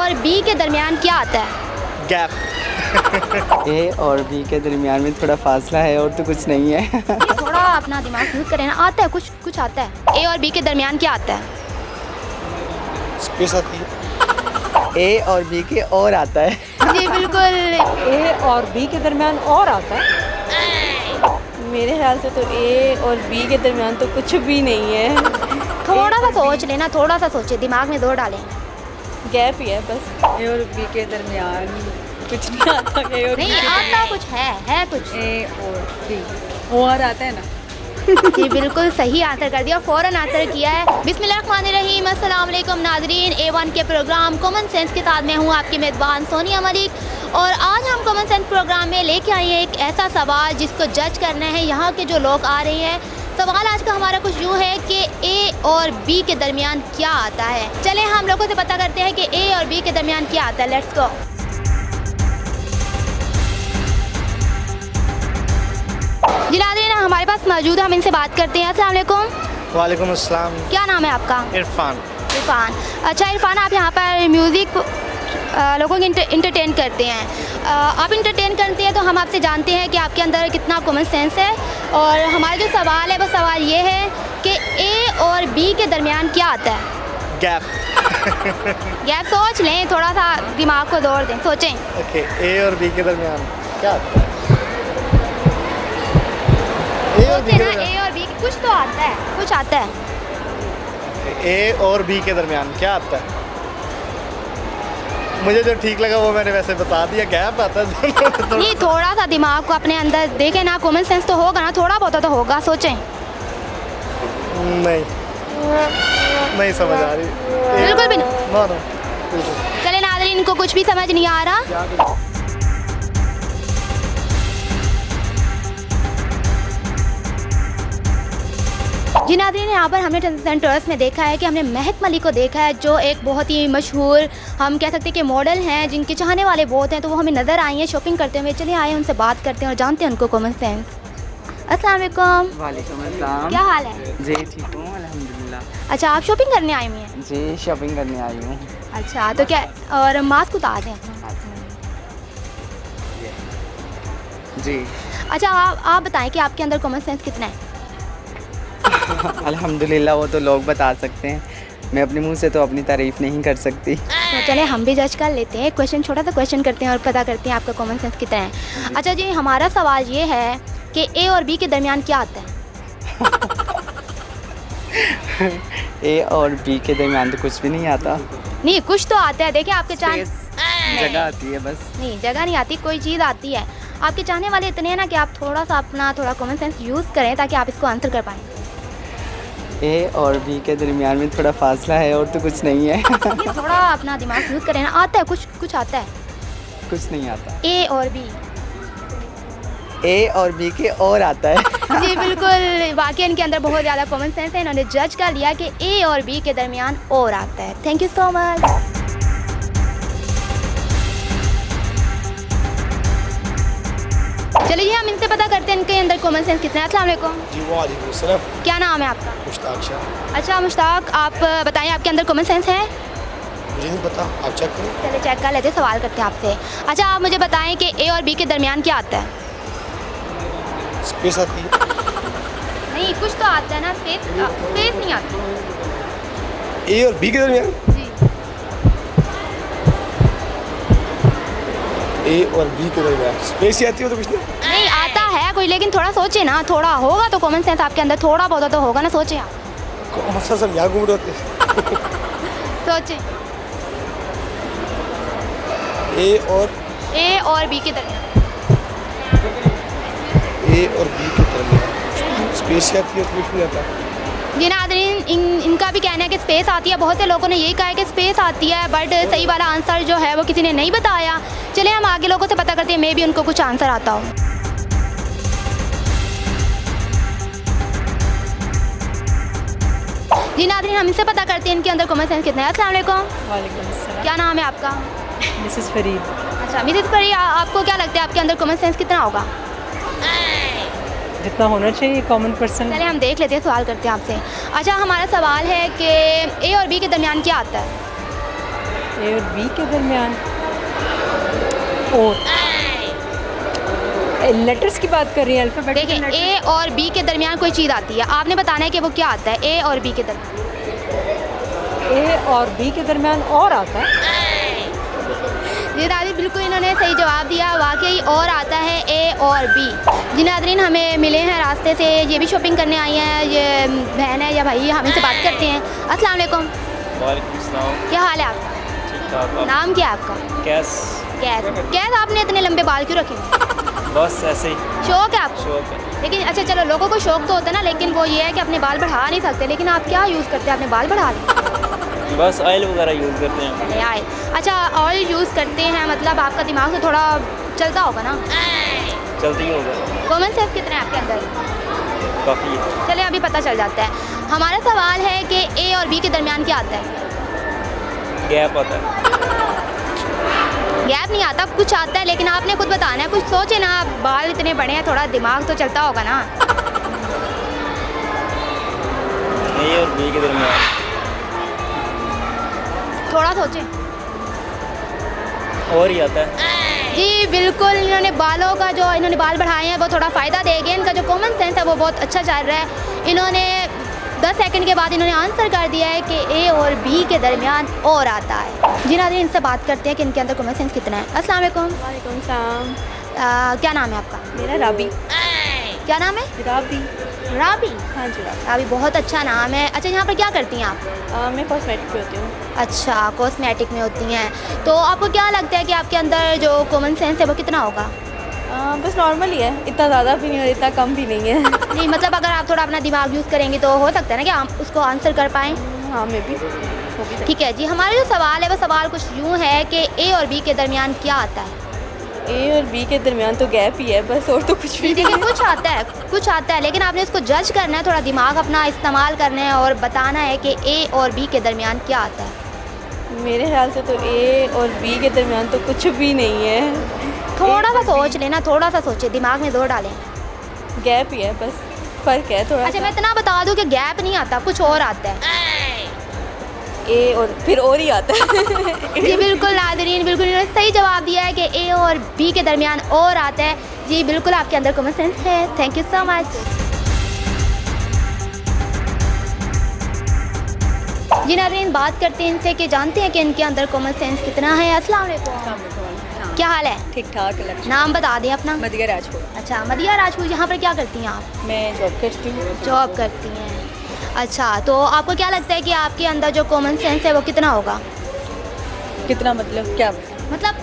और बी के दरमियान क्या आता है? गैप। ए और बी के दरमियान में थोड़ा फासला है और तो कुछ नहीं है। ये थोड़ा अपना दिमाग यूज़ करें ना, आता है कुछ आता है। ए और बी के दरमियान क्या आता है? स्पेस आती है। ए और बी के और आता है। जी बिल्कुल। ए और बी के दरमियान और आता है। मेरे ख्याल से तो ए और बी के दरमियान तो कुछ भी नहीं है। थोड़ा सा सोच लेना, थोड़ा सा सोचे, दिमाग में जोर डालें। गैप ही है बस। ए और बी के दरमियान कुछ नहीं आता। ए और नहीं आता, कुछ है कुछ। ए और बी और आता है ना। जी बिल्कुल सही आंसर कर दिया, फ़ौरन आंसर किया है। बिस्मिल्लाहिर्रहमानिर्रहीम, अस्सलाम वालेकुम नाज़रीन। A1 के प्रोग्राम कॉमन सेंस के साथ मैं हूँ आपकी मेज़बान सोनिया मलिक। और आज हम कॉमन सेंस प्रोग्राम में लेके आए हैं एक ऐसा सवाल जिसको जज करना है यहाँ के जो लोग आ रहे हैं। सवाल आज का हमारा कुछ यूँ है कि ए और बी के दरमियान क्या आता है। चलें हम लोगों से पता करते हैं कि ए और बी के दरमियान क्या आता है। Let's go. जी नाज़रीन, हमारे पास मौजूद है, हम इनसे बात करते हैं। अस्सलाम वालेकुम। वालेकुम अस्सलाम। क्या नाम है आपका? इरफान। इरफान। अच्छा इरफान, आप यहाँ पर म्यूज़िक लोगों को इंटरटेन करते हैं। आप इंटरटेन करते हैं तो हम आपसे जानते हैं कि आपके अंदर कितना कॉमन सेंस है। और हमारा जो सवाल है वो सवाल ये है कि ए और बी के दरमियान क्या आता है? गैप। गैप सोच लें, थोड़ा सा दिमाग को दौड़ दें, सोचें। ओके, ए और बी के दरमियान क्या आता है? ए और बी सोचें के ना, दरमियान। ए और बी कुछ तो आता है, कुछ आता है। ए और बी के दरमियान क्या आता है? मुझे जो ठीक लगा वो मैंने वैसे बता दिया। गैप आता है तो नहीं, थोड़ा सा दिमाग को अपने अंदर देखें ना, कॉमन सेंस तो होगा ना, थोड़ा बहुत तो होगा, सोचें। नहीं समझ आ रही। बिल्कुल भी नहीं। नो बिल्कुल। चले नाज़रीन, इनको कुछ भी समझ नहीं आ रहा। जी नाज़रीन, यहाँ पर हमने सेंटर्स में देखा है कि हमने महक मलिक को देखा है, जो एक बहुत ही मशहूर, हम कह सकते हैं कि मॉडल हैं, जिनके चाहने वाले बहुत हैं। तो वो हमें नज़र आई हैं शॉपिंग करते हुए। चलिए आए उनसे बात करते हैं और जानते हैं उनको कॉमन सेंस। अस्सलाम वालेकुम। वालेकुम अस्सलाम। क्या हाल है? जी ठीक हूँ अल्हम्दुलिल्लाह। अच्छा, आप शॉपिंग करने आई हुई हैं? जी शॉपिंग करने आई हूँ। अच्छा, तो क्या, और मास्क उतार दें अपना। जी अच्छा, आप बताएं कि आपके अंदर कॉमन सेंस कितना है? अल्हम्दुलिल्लाह वो तो लोग बता सकते हैं, मैं अपने मुंह से तो अपनी तारीफ़ नहीं कर सकती। तो चले हम भी जज कर लेते हैं। क्वेश्चन, छोटा सा क्वेश्चन करते हैं और पता करते हैं आपका कॉमन सेंस कितना है। अच्छा जी, हमारा सवाल ये है कि ए और बी के दरमियान क्या आता है? ए और बी के दरमियान तो कुछ भी नहीं आता। नहीं, कुछ तो आता है। देखिए आपके चांस, जगह आती है बस। नहीं जगह नहीं आती, कोई चीज़ आती है। आपके चाहने वाले इतने हैं ना कि आप थोड़ा सा अपना थोड़ा कॉमन सेंस यूज़ करें ताकि आप इसको आंसर कर पाएँ। ए और बी के दरमियान में थोड़ा फासला है और तो कुछ नहीं है। ये थोड़ा अपना दिमाग यूज़ करें ना, आता है कुछ आता है। कुछ नहीं आता। ए और बी। ए और बी के और आता है। जी बिल्कुल, वाकई इनके अंदर बहुत ज़्यादा कॉमन सेंस है। इन्होंने जज कर लिया कि ए और बी के दरमियान और आता है। Thank you so much. चलिए हम इनसे पता करते हैं इनके अंदर कॉमन सेंस कितना है। अस्सलाम वालेकुम। जी वालेकुम सलाम। क्या नाम है आपका? मुश्ताक शाह। अच्छा मुश्ताक, आप बताएं आपके अंदर कॉमन सेंस है? मुझे नहीं पता, आप चेक करें। चलिए चेक कर लेते हैं, सवाल करते हैं आपसे। अच्छा आप मुझे बताएं कि ए और बी के दरमियान क्या आता है? स्पेस आती है। नहीं, कुछ तो आता है ना, स्पेस नहीं आता। ए और बी के दरमियान जी ए और बी के दरमियान स्पेस ही आती है तो कुछ नहीं। नहीं आता है कोई, लेकिन थोड़ा सोचे ना, थोड़ा होगा तो कॉमन सेंस आपके अंदर थोड़ा बहुत तो होगा ना, सोचे आप, मसला सब यहाँ घूम रहे होते हैं। सोचे। ए और बी के दरमियान। ए और बी के दरमियान स्पेस ही आती है तो कुछ नहीं आता। जी नाज़रीन, इनका भी कहना है कि स्पेस आती है। बहुत से लोगों ने यही कहा है कि स्पेस आती है, बट सही वाला आंसर जो है वो किसी ने नहीं बताया। चलिए हम आगे लोगों से पता करते हैं, मे भी उनको कुछ आंसर आता हो। जी नाज़रीन, हम इनसे पता करते हैं इनके अंदर कॉमन सेंस कितना है। अस्सलाम वालेकुम। वालेकुम अस्सलाम। क्या नाम है आपका? मिसेस फरीद। अच्छा मिसेस फरीद, आपको क्या लगता है आपके अंदर कॉमन सेंस कितना होगा? जितना होना चाहिए कॉमन पर्सन। चलिए हम देख लेते हैं, सवाल करते हैं आपसे। अच्छा हमारा सवाल है कि ए और बी के दरमियान क्या आता है? ए और बी के दरमियान और लेटर्स की बात कर रही हैं, अल्फ़ाबेट। देखिए ए और बी के दरमियान कोई चीज़ आती है, आपने बताना है कि वो क्या आता है। ए और बी के दरमियान, ए और बी के दरमियान और आता है। जी नाज़रीन, बिल्कुल इन्होंने सही जवाब दिया, वाकई और आता है ए और बी। जी नाज़रीन, हमें मिले हैं रास्ते से, ये भी शॉपिंग करने आई हैं, ये बहन है या भाई, हम इनसे बात करते हैं। अस्सलाम वालेकुम। वालेकुम सलाम। क्या हाल है आपका? ठीक ठाक। आप नाम क्या है आपका? कैस? कैस आपने इतने लंबे बाल क्यों रखे? बस ऐसे ही शौक है आपको? शौक है। लेकिन अच्छा चलो, लोगों को शौक तो होता है ना, लेकिन वो ये है कि अपने बाल बढ़ा नहीं सकते। लेकिन आप क्या यूज़ करते हैं अपने बाल बढ़ा लें? बस ऑयल वगैरह यूज़ करते हैं। नहीं आए। अच्छा, ऑयल यूज़ करते हैं, मतलब आपका दिमाग तो थोड़ा चलता होगा ना? चलती ही होगा। कॉमन सेंस कितना है आपके अंदर? काफ़ी है। चलिए अभी पता चल जाता है। हमारा सवाल है कि ए और बी के दरमियान क्या आता है? गैप आता है। गैप नहीं आता, कुछ आता है, लेकिन आपने खुद बताना है। कुछ सोचे ना, बाल इतने बड़े हैं, थोड़ा दिमाग तो चलता होगा ना। ए और बी के दरमियान थोड़ा सोचें। और ही आता है। जी बिल्कुल, इन्होंने बालों का जो इन्होंने बाल बढ़ाए हैं वो थोड़ा फ़ायदा देंगे। इनका जो कॉमन सेंस है वो बहुत अच्छा चल रहा है। इन्होंने 10 सेकंड के बाद इन्होंने आंसर कर दिया है कि ए और बी के दरमियान और आता है। जी नाज़रीन, इनसे बात करते हैं कि इनके अंदर कॉमन सेंस कितना है। अस्सलाम वालेकुम। वालेकुम सलाम। क्या नाम है आपका? मेरा राबी। क्या नाम है? राबी। राबी? हाँ जी राबी। राबी बहुत अच्छा नाम है। अच्छा, यहाँ पर क्या करती हैं आप? मैं कॉस्मेटिक पे होती हूँ। अच्छा, कॉस्मेटिक में होती हैं। तो आपको क्या लगता है कि आपके अंदर जो कॉमन सेंस है वो कितना होगा? बस नॉर्मल ही है, इतना ज़्यादा भी नहीं और इतना कम भी नहीं है। नहीं मतलब अगर आप थोड़ा अपना दिमाग यूज़ करेंगे तो हो सकता है ना कि आप उसको आंसर कर पाएँ। हाँ मे भी हो भी सकता ठीक है जी, हमारा जो सवाल है वो सवाल कुछ यूँ है कि ए और बी के दरमियान क्या आता है? है। ए और बी के दरमियान तो गैप ही है बस, और तो कुछ भी नहीं देखिए है। कुछ आता है, लेकिन आपने इसको जज करना है, थोड़ा दिमाग अपना इस्तेमाल करना है और बताना है कि ए और बी के दरमियान क्या आता है। मेरे ख्याल से तो ए और बी के दरमियान तो कुछ भी नहीं है। थोड़ा सा सोच लेना, थोड़ा सा सोचे, दिमाग में जोर डालें। गैप ही है बस, फ़र्क है थोड़ा अच्छा, सा। मैं इतना बता दूं कि गैप नहीं आता, कुछ और आता है। ए और फिर और ही आता है। जी बिल्कुल नाज़रीन, बिल्कुल इन्होंने सही जवाब दिया है कि ए और बी के दरमियान और आता है। जी बिल्कुल, आपके अंदर कॉमन सेंस है। Thank you so much. जी नाज़रीन, बात करते हैं इनसे कि जानते हैं कि इनके अंदर कॉमन सेंस कितना है। अस्सलाम वालेकुम। क्या हाल है? ठीक ठाक। लक्ष्मी। नाम बता दें अपना। मदिया राजपूत। अच्छा, मदिया राजपूत। यहाँ पर क्या करती हैं आप? मैं जॉब करती हूँ। जॉब करती हैं। अच्छा, तो आपको क्या लगता है कि आपके अंदर जो कॉमन सेंस है वो कितना होगा? कितना मतलब क्या? मतलब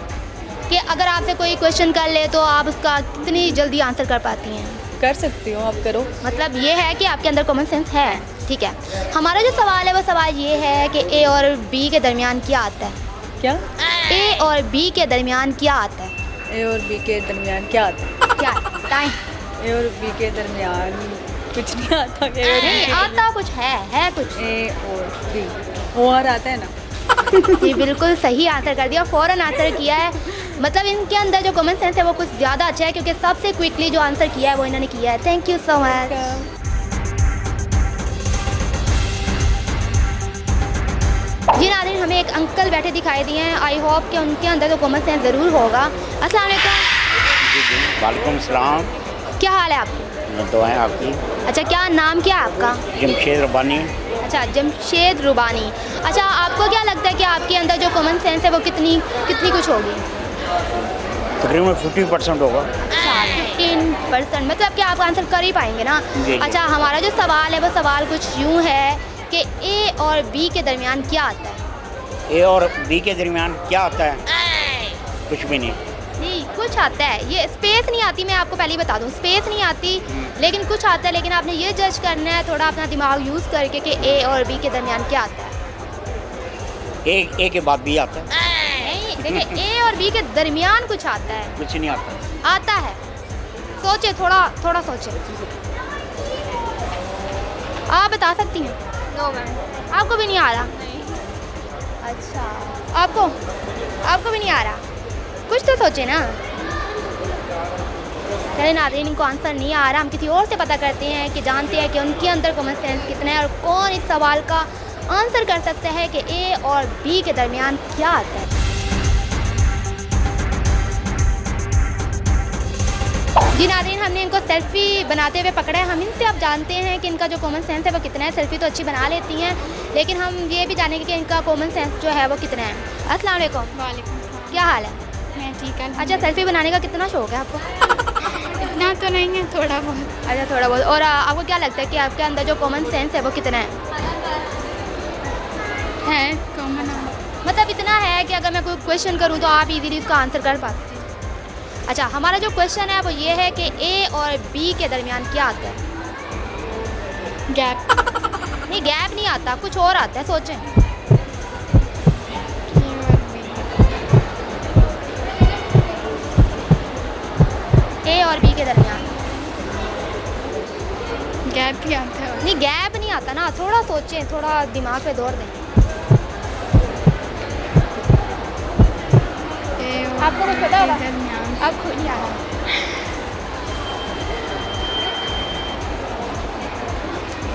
कि अगर आपसे कोई क्वेश्चन कर ले तो आप उसका कितनी जल्दी आंसर कर पाती हैं? कर सकती हो, आप करो। मतलब ये है कि आपके अंदर कॉमन सेंस है। ठीक है, हमारा जो सवाल है वो सवाल ये है कि ए और बी के दरमियान क्या आता है? क्या? ए और बी के दरमियान क्या आता है? ए और बी के दरमियान क्या आता है? क्या टाइम? ए और बी के दरमियान कुछ नहीं आता। ए और नहीं आता, कुछ है कुछ। ए और बी और आता है ना। जी बिल्कुल सही आंसर कर दिया, फ़ौरन आंसर किया है। मतलब इनके अंदर जो कॉमन सेंस है वो कुछ ज़्यादा अच्छा है, क्योंकि सबसे क्विकली जो आंसर किया है वो इन्होंने किया है। Thank you so much. जी नाज़रीन, हमें एक अंकल बैठे दिखाई दिए हैं। आई होप कि उनके अंदर तो कॉमन सेंस ज़रूर होगा। अस्सलाम वालेकुम। वालेकुम सलाम। क्या हाल है आपकी? दुआएं आपकी। अच्छा, क्या नाम क्या है आपका? जमशेद रब्बानी। अच्छा, जमशेद रुबानी। अच्छा, आपको क्या लगता है कि आपके अंदर जो कॉमन सेंस है वो कितनी कुछ होगी? तकरीबन 50% होगा। अच्छा, 15%, मतलब कि आप आंसर कर ही पाएंगे ना? जी। अच्छा, हमारा जो सवाल है वो सवाल कुछ यूँ है कि ए और बी के दरमियान क्या आता है? ए और बी के दरमियान क्या आता है? कुछ भी नहीं। नहीं, कुछ आता है। ये स्पेस नहीं आती, मैं आपको पहले ही बता दूं, स्पेस नहीं आती, लेकिन कुछ आता है। लेकिन आपने ये जज करना है थोड़ा अपना दिमाग यूज़ करके कि ए और बी के दरमियान क्या आता है। ए के बाद बी आता है। नहीं, देखिए ए और बी के दरमियान कुछ आता है। कुछ नहीं आता। आता है, सोचे, थोड़ा सोचे। आप बता सकती हैं? No ma'am. आपको भी नहीं आ रहा? नहीं। अच्छा, आपको भी नहीं आ रहा? कुछ तो सोचे ना। चलिए नाज़रीन, इनको आंसर नहीं आ रहा, हम किसी और से पता करते हैं कि जानते हैं कि उनके अंदर कॉमन सेंस कितना है और कौन इस सवाल का आंसर कर सकते हैं कि ए और बी के दरमियान क्या आता है। जी नाज़रीन, हमने इनको सेल्फी बनाते हुए पकड़ा है। हम इनसे अब जानते हैं कि इनका जो कॉमन सेंस है वो कितना है। सेल्फी तो अच्छी बना लेती हैं, लेकिन हम ये भी जानेंगे कि इनका कॉमन सेंस जो है वो कितना है। अस्सलाम वालेकुम। वालेकुम सलाम। क्या हाल है? मैं ठीक है। अच्छा, सेल्फी बनाने का कितना शौक है आपको? इतना तो नहीं है, थोड़ा बहुत। अच्छा, थोड़ा बहुत। और आपको क्या लगता है कि आपके अंदर जो कॉमन सेंस है वो कितना है? कॉमन मतलब इतना है कि अगर मैं कोई क्वेश्चन करूँ तो आप इजीली उसका आंसर कर पाते हैं। अच्छा, हमारा जो क्वेश्चन है वो ये है कि ए और बी के दरमियान क्या आता है? गैप। नहीं, गैप नहीं आता, कुछ और आता है, सोचें। ए और बी के दरमियान गैप ही आता है। नहीं, गैप नहीं आता ना, थोड़ा सोचें, थोड़ा दिमाग पे दौड़ दें। आपको कुछ पता होगा? आप खुद ही आ रहा है।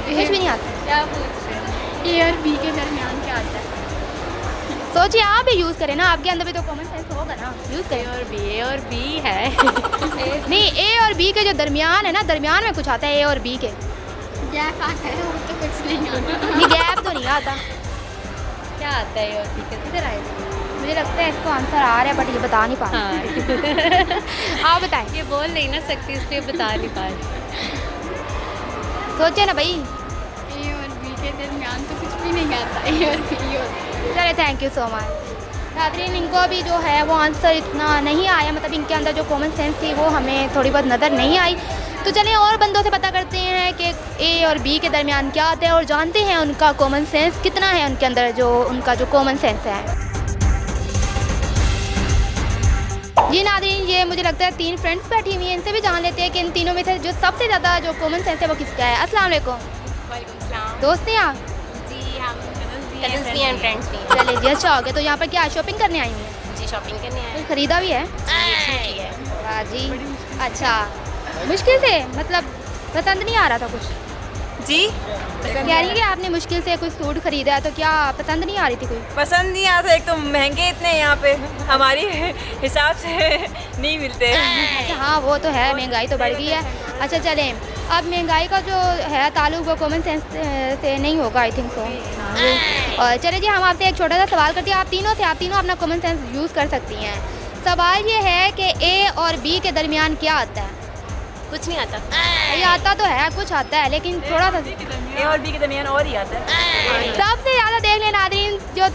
कुछ भी नहीं आता। क्या पूछ रहे हैं? ए और बी के दरमियान क्या आता है? सोचिए, आप भी यूज़ करें ना, आपके अंदर भी तो कॉमन सेंस होगा ना, यूज़ करें। ए और बी है। नहीं, ए और बी के जो दरमियान है ना, दरमियान में कुछ आता है ए और बी के। गैप आता है, वो तो कुछ नहीं आता। नहीं, गैप तो नहीं आता। क्या आता है ए और बी के? किधर आए? मुझे लगता है इसको आंसर आ रहा है, बट ये बता नहीं पा रहे। आप बताएं। ये बोल नहीं ना सकती, इसलिए बता नहीं पा रही। सोचे ना भाई। ए और बी के दरमियान तो कुछ भी नहीं आता। ए और बी होता है। चले, थैंक यू सो मच। नाज़रीन, इनको भी जो है वो आंसर इतना नहीं आया, मतलब इनके अंदर जो कॉमन सेंस थी वो हमें थोड़ी बहुत नज़र नहीं आई। तो चलिए और बंदों से पता करते हैं कि ए और बी के दरमियान क्या आता है और जानते हैं उनका कॉमन सेंस कितना है, उनके अंदर जो उनका जो कॉमन सेंस है। जी नाज़रीन, ये मुझे लगता है 3 फ्रेंड्स बैठी हुई हैं, इनसे भी जान लेते हैं कि इन तीनों में से जो सबसे ज़्यादा जो कॉमन सेंस है वो किसका है। अस्सलाम वालेकुम। वालेकुम सलाम। दोस्त हैं आप? जी, हम कज़न्स भी हैं, फ्रेंड्स भी हैं। चलिए जी, अच्छा हो गया। तो यहाँ पर क्या शॉपिंग करने आई हुई हैं? जी, शॉपिंग करने आए कुछ खरीदा भी है? हैं। वाह जी। अच्छा, मुश्किल से, मतलब पसंद नहीं आ रहा था कुछ? जी, कह रही है कि आपने मुश्किल से कोई सूट खरीदा है, तो क्या पसंद नहीं आ रही थी कोई? पसंद नहीं आता। एक तो महंगे इतने हैं यहाँ पे, हमारी हिसाब से नहीं मिलते। अच्छा, हाँ वो तो है, महंगाई तो बढ़ गई है। अच्छा चलें, अब महंगाई का जो है ताल्लुक वो कॉमन सेंस से नहीं होगा, आई थिंक सो। और चले जी, हम आपसे एक छोटा सा सवाल करते हैं। आप तीनों अपना कॉमन सेंस यूज़ कर सकती हैं। सवाल ये है कि ए और बी के दरमियान क्या आता है? कुछ नहीं आता। ये आता तो है, कुछ आता है, लेकिन थोड़ा सा। ए और बी के दरमियान और ही आता है। सबसे ज़्यादा देख लें नाज़रीन, जो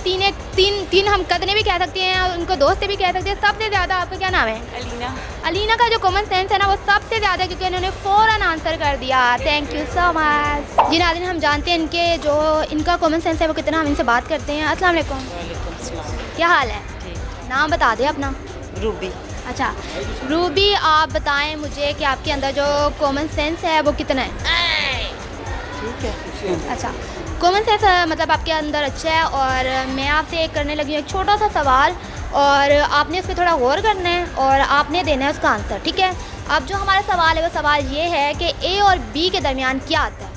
तीन हम कदने भी कह सकते हैं, उनको दोस्त भी कह सकते हैं। सबसे ज़्यादा आपका क्या नाम है? अलीना। अलीना का जो कॉमन सेंस है ना वो सबसे ज़्यादा, क्योंकि इन्होंने फ़ौरन आंसर कर दिया। Thank you so much. जी नाज़रीन, हम जानते हैं इनका कॉमन सेंस है वो कितना। हम इनसे बात करते हैं। अस्सलाम वालेकुम। वालेकुम सलाम। क्या हाल है? नाम बता दें अपना। रूबी। अच्छा रूबी, आप बताएं मुझे कि आपके अंदर जो कॉमन सेंस है वो कितना है? ठीक है। अच्छा, कॉमन सेंस मतलब आपके अंदर अच्छा है। और मैं आपसे एक करने लगी हूँ एक छोटा सा सवाल, और आपने उस पर थोड़ा गौर करना है और आपने देना है उसका आंसर, ठीक है? अब जो हमारा सवाल है वो सवाल ये है कि ए और बी के दरमियान क्या आता है?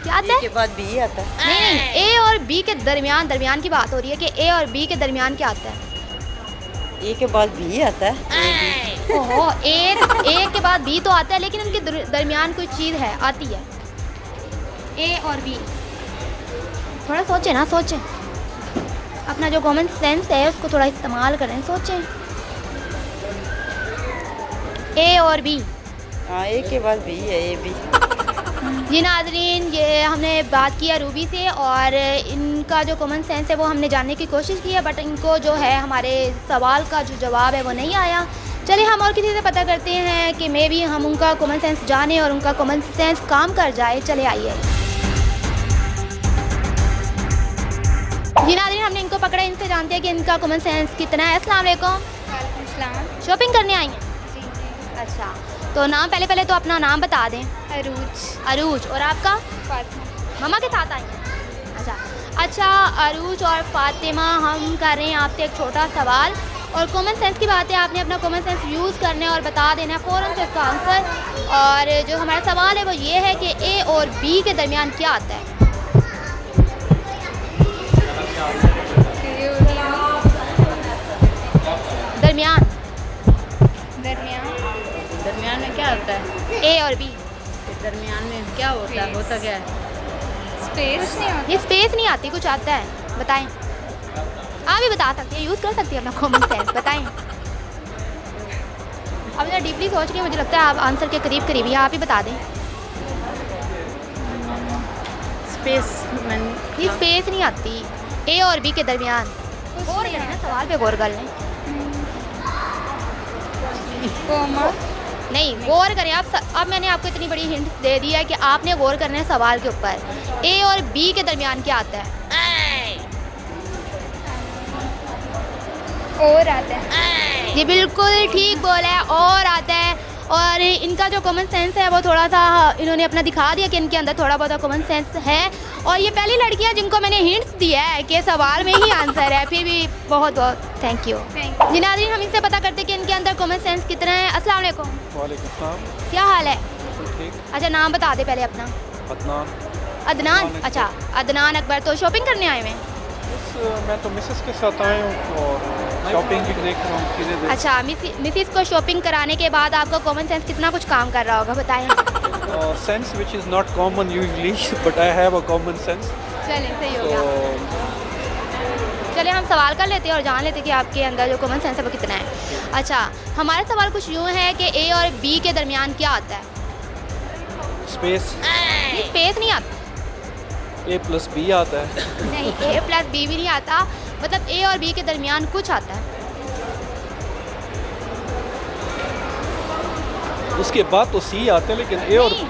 क्या आता है? के बाद बी आता है। नहीं, ए और बी के दरमियान की बात हो रही है कि ए और बी के दरमियान क्या आता है? ए के बाद बी आता है। ओहो, ए के बाद बी तो आता है, लेकिन उनके दरमियान कोई चीज़ है, आती है। ए और बी, थोड़ा सोचें ना, सोचें। अपना जो कॉमन सेंस है उसको थोड़ा इस्तेमाल करें, सोचें। ए और बी। हाँ, ए के बाद बी है, ए बी। जी नाज़रीन, ये हमने बात की है रूबी से, और इनका जो कॉमन सेंस है वो हमने जानने की कोशिश की है, बट इनको जो है हमारे सवाल का जो जवाब है वो नहीं आया। चलिए हम और किसी से पता करते हैं कि मे बी हम उनका कॉमन सेंस जाने और उनका कॉमन सेंस काम कर जाए। चले आइए। जी नाज़रीन, हमने इनको पकड़ा, इनसे जानते हैं कि इनका कॉमन सेंस कितना है। अस्सलाम वालेकुम। वालेकुम सलाम। शॉपिंग करने आई हैं? जी। अच्छा, तो नाम पहले तो अपना नाम बता दें। अरूज। और आपका? फातिमा। मम्मा के साथ आई हैं? अच्छा, अरूज और फातिमा, हम कर रहे हैं आपसे एक छोटा सवाल, और कॉमन सेंस की बात है, आपने अपना कॉमन सेंस यूज़ करना है और बता देना है फ़ौरन से इसका आंसर। और जो हमारा सवाल है वो ये है कि ए और बी के दरमियान क्या आता है? दरमियान दरमियान में क्या होता है? ए और बी। दरमियान में क्या होता है? होता क्या है? स्पेस नहीं होता। ये स्पेस नहीं आती, कुछ आता है, बताएं। आप भी बता सकती हैं, यूज़ कर सकती हैं अपना कॉमन सेंस, बताएं। अब मैं डीपली सोच रही हूँ, मुझे लगता है आप आंसर के करीब करीब ही, आप ही बता दें। स्पेस ये स्पेस नहीं आती ए और बी के दरमियान। गौर करें ना, सवाल पे गौर कर लें। कोमा। नहीं, गौर करें आप। अब मैंने आपको इतनी बड़ी हिंट दे दी है कि आपने गौर करना है सवाल के ऊपर। ए और बी के दरमियान क्या आता है? और आता है। ये बिल्कुल ठीक बोला है, और आता है। और इनका जो कॉमन सेंस है वो थोड़ा सा इन्होंने अपना दिखा दिया कि इनके अंदर थोड़ा बहुत कॉमन सेंस है। और ये पहली लड़कियां जिनको मैंने हिंट्स दिया है कि सवाल में ही आंसर है, फिर भी बहुत बहुत थैंक यू। जी नाज़रीन, हम इनसे पता करते हैं कि इनके अंदर कॉमन सेंस कितना है। अस्सलाम वालेकुम। वालेकुम सलाम। क्या हाल है? ठीक। अच्छा, नाम बता दे पहले अपना। अदनान। अदनान। अच्छा, अदनान अकबर। तो शॉपिंग करने आए हुए हैं? मैं तो मिसेस के साथ आया हूँ और शॉपिंग भी देख रहा हूँ, चीज़ें देख। अच्छा, मिसिस को शॉपिंग कराने के बाद आपका कॉमन सेंस कितना कुछ काम कर रहा होगा, बताएं। Sense which is not common usually but I have a common sense. चलें, सही हो गया। चले हम सवाल कर लेते हैं और जान लेते हैं कि आपके अंदर जो कॉमन सेंस है वो कितना है। अच्छा, हमारा सवाल कुछ यूँ है कि ए और बी के दरमियान क्या आता है? स्पेस। स्पेस नहीं आता। ए प्लस बी आता है। नहीं, ए प्लस बी भी नहीं आता, मतलब ए और बी के दरमियान कुछ आता है। उसके बाद तो सी आता है, लेकिन ए और नहीं,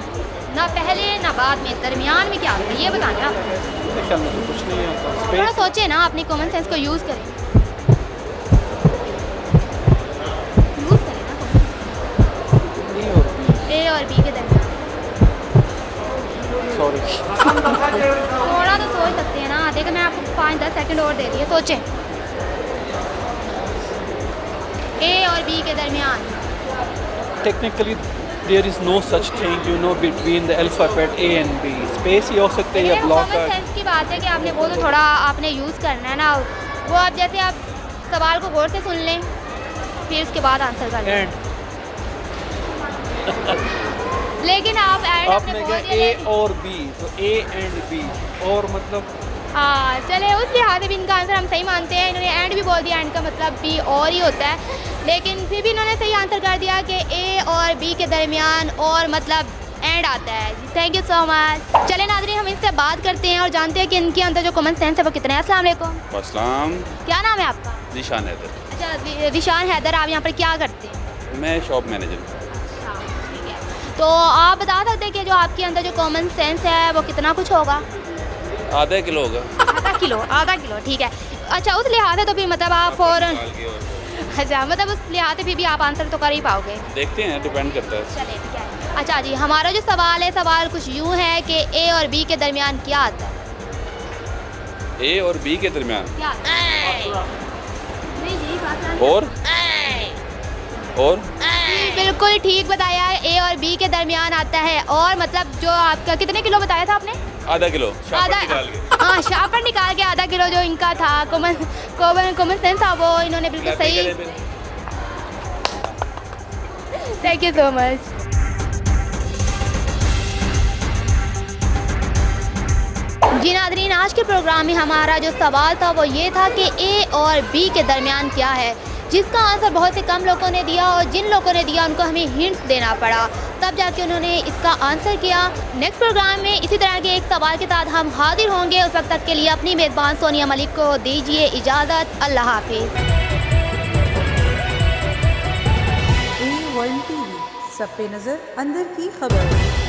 ना पहले ना बाद में, दरमियान में क्या आता है ये बताना। मेरे ख्याल में तो कुछ नहीं आता। थोड़ा स्पेस। सोचे ना, अपनी कॉमन सेंस को यूज़ करें। यूज़ करें ना ए और बी के दरमियान। सॉरी। थोड़ा तो सोच सकते हैं ना। देखो, मैं आपको 5-10 सेकंड और दे दिए, सोचें। ए और बी के दरमियान। Technically there is no such thing you know between the alphabet A and B. Space ही हो सकते हैं या ब्लॉक कॉमन सेंस की बात है कि आपने वो तो थोड़ा आपने यूज़ करना है ना। वो आप जैसे आप सवाल को गौर से सुन लें, फिर उसके बाद आंसर कर लें। एंड लेकिन आप ऐड आपने कहा ए और बी, तो ए एंड बी और मतलब हाँ, चले उस लिहाज से भी इनका आंसर हम सही मानते हैं। इन्होंने एंड भी बोल दिया, एंड का मतलब बी और ही होता है, लेकिन फिर भी इन्होंने सही आंसर कर दिया कि ए और बी के दरमियान और मतलब एंड आता है। Thank you so much. चले नाज़रीन, हम इनसे बात करते हैं और जानते हैं कि इनके अंदर जो कॉमन सेंस है वो कितना है। अस्सलाम वालेकुम। अस्सलाम। क्या नाम है आपका? ज़ीशान हैदर। अच्छा, ज़ीशान हैदर, आप यहाँ पर क्या करते हैं? मैं शॉप मैनेजर हूँ। ठीक है, तो आप बता सकते हैं कि जो आपके अंदर जो कॉमन सेंस है वो कितना कुछ होगा? आधा किलो होगा। आधा किलो, ठीक है। अच्छा, उस लिहाज से तो फिर मतलब आप फ़ौरन, अच्छा मतलब उस लिहाज से फिर भी आप आंसर तो कर ही पाओगे। देखते हैं, डिपेंड करता है। चलिए, ठीक है। अच्छा जी, हमारा जो सवाल है, सवाल कुछ यूँ है कि ए और बी के दरमियान क्या आता है? ए और बी के दरमियान क्या आता है? नहीं जी, बात और बिल्कुल ठीक बताया है। ए और बी के दरमियान आता है, और मतलब जो आपका कितने किलो बताया था आपने? आधा किलो शापर निकाल के। हाँ, शापर निकाल के आधा किलो जो इनका था कॉमन सेंस था, वो इन्होंने बिल्कुल सही। Thank you so much. जी नाज़रीन, आज के प्रोग्राम में हमारा जो सवाल था वो ये था कि ए और बी के दरमियान क्या है, जिसका आंसर बहुत से कम लोगों ने दिया, और जिन लोगों ने दिया उनको हमें हिंट्स देना पड़ा, तब जाके उन्होंने इसका आंसर किया। नेक्स्ट प्रोग्राम में इसी तरह के एक सवाल के साथ हम हाजिर होंगे। उस वक्त तक के लिए अपनी मेज़बान सोनिया मलिक को दीजिए इजाज़त। अल्लाह हाफिज़। A1 TV, सब पे नज़र, अंदर की खबर।